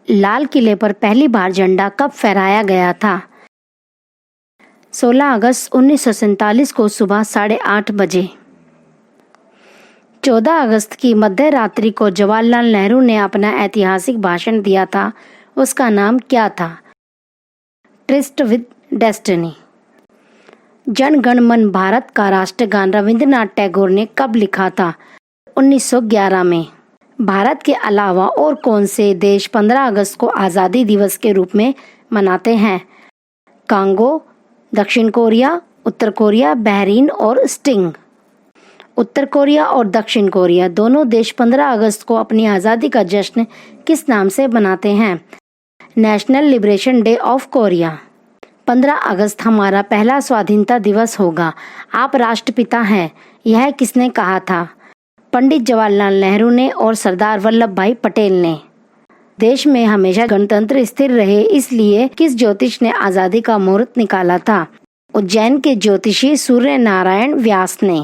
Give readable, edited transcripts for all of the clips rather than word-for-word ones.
लाल किले पर पहली बार झंडा कब फहराया गया था? 16 अगस्त 1947 को सुबह 8:30 बजे। 14 अगस्त की मध्य रात्रि को जवाहरलाल नेहरू ने अपना ऐतिहासिक भाषण दिया था, उसका नाम क्या था? Tourist with destiny. Jana Gana मन भारत का राष्ट्रगान रविंद्रनाथ टैगोर ने कब लिखा था? 1911 में। भारत के अलावा और कौन से देश 15 अगस्त को आज़ादी दिवस के रूप में मनाते हैं? कांगो, दक्षिण कोरिया, उत्तर कोरिया, बहरीन और स्टिंग। उत्तर कोरिया और दक्षिण कोरिया दोनों देश 15 अगस्त को अपनी आज़ादी का जश्न किस नाम से मनाते हैं? National liberation day of Korea. 15 अगस्त हमारा पहला स्वाधीनता दिवस होगा। आप राष्ट्रपिता हैं, यह किसने कहा था? पंडित जवाहरलाल नेहरू ने और सरदार वल्लभ भाई पटेल ने। देश में हमेशा गणतंत्र स्थिर रहे, इसलिए किस ज्योतिष ने आज़ादी का मुहूर्त निकाला था? उज्जैन के ज्योतिषी सूर्य नारायण व्यास ने।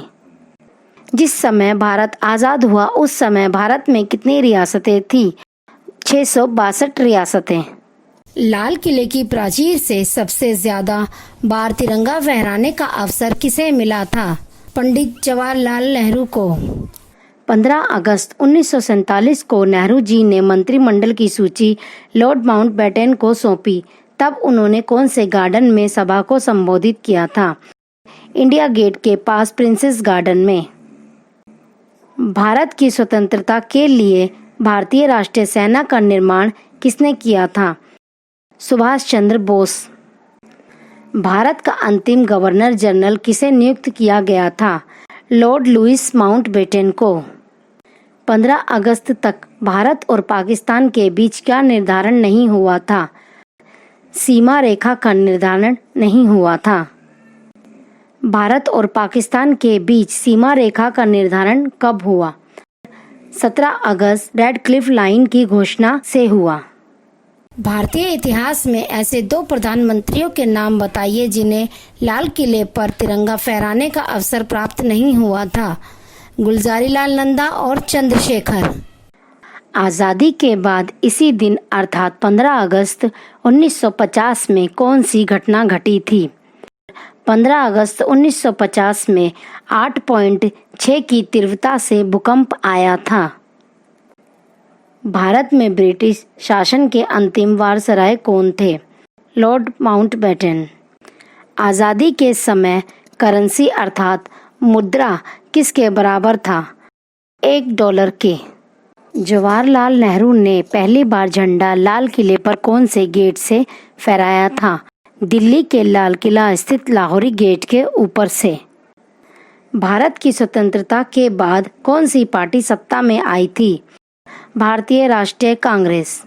जिस समय भारत आज़ाद हुआ उस समय भारत में कितनी रियासतें थी? 662 रियासतें। लाल किले की प्राचीर से सबसे ज्यादा बार तिरंगा फहराने का अवसर किसे मिला था? पंडित जवाहरलाल नेहरू को। 15 अगस्त 1947 को नेहरू जी ने मंत्रिमंडल की सूची लॉर्ड माउंटबेटन को सौंपी। तब उन्होंने कौन से गार्डन में सभा को संबोधित किया था? इंडिया गेट के पास प्रिंसेस गार्डन में। भारत की स्वतंत्रता के लिए भारतीय राष्ट्रीय सेना का निर्माण किसने किया था? सुभाष चंद्र बोस। भारत का अंतिम गवर्नर जनरल किसे नियुक्त किया गया था? लॉर्ड लुईस माउंटबेटन को। 15 अगस्त तक भारत और पाकिस्तान के बीच क्या निर्धारण नहीं हुआ था? सीमा रेखा का निर्धारण नहीं हुआ था। भारत और पाकिस्तान के बीच सीमा रेखा का निर्धारण कब हुआ? 17 अगस्त रेड क्लिफ लाइन की घोषणा से हुआ। भारतीय इतिहास में ऐसे 2 प्रधानमंत्रियों के नाम बताइए जिन्हें लाल किले पर तिरंगा फहराने का अवसर प्राप्त नहीं हुआ था। गुलजारीलाल नंदा और चंद्रशेखर। आज़ादी के बाद इसी दिन अर्थात 15 अगस्त 1950 में कौन सी घटना घटी थी? 15 अगस्त 1950 में 8.6 की तीव्रता से भूकंप आया था। भारत में ब्रिटिश शासन के अंतिम वायसराय कौन थे? Lord Mountbatten. आज़ादी के समय करेंसी अर्थात मुद्रा किसके बराबर था? $1 के। जवाहरलाल नेहरू ने पहली बार झंडा लाल किले पर कौन से गेट से फहराया था? दिल्ली के लाल किला स्थित लाहौरी गेट के ऊपर से। भारत की स्वतंत्रता के बाद कौन सी पार्टी सत्ता में आई थी? भारतीय राष्ट्रीय कांग्रेस।